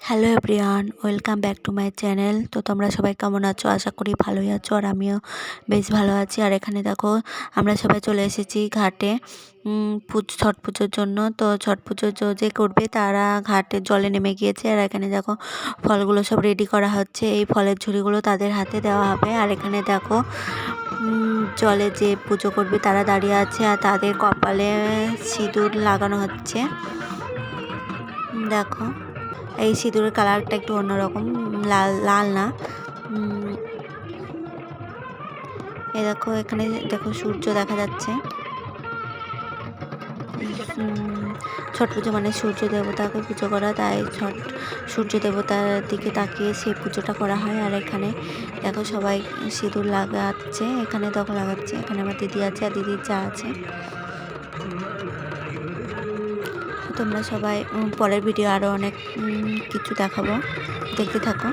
Hello everyone, welcome back to my channel. তো তোমরা সবাই কেমন আছো? আশা করি ভালোই আছো, আর আমিও বেশ ভালো আছি। আর এখানে দেখো আমরা সবাই চলে এসেছি ঘাটে ছট পুজোর জন্য। তো ছট পুজো যে করবে তারা ঘাটে জলে নেমে গিয়েছে। আর এখানে দেখো ফলগুলো সব রেডি করা হচ্ছে, এই ফলের ঝুড়িগুলো তাদের হাতে দেওয়া হবে। আর এখানে দেখো জলে যে পুজো করবে তারা দাঁড়িয়ে আছে, আর তাদের কপালে সিঁদুর লাগানো হচ্ছে। দেখো এই সিঁদুরের কালারটা একটু অন্যরকম, লাল লাল না। এই দেখো এখানে দেখো সূর্য দেখা যাচ্ছে। ছট পুজো মানে সূর্য দেবতাকে পুজো করা, তাই সূর্য দেবতার দিকে তাকিয়ে সেই পুজোটা করা হয়। আর এখানে দেখো সবাই সিঁদুর লাগাচ্ছে, এখানে দেখো লাগাচ্ছে। এখানে আমার দিদি আছে আর দিদির চা আছে। তোমরা সবাই পরের ভিডিও আরও অনেক কিছু দেখাবো, দেখতে থাকো।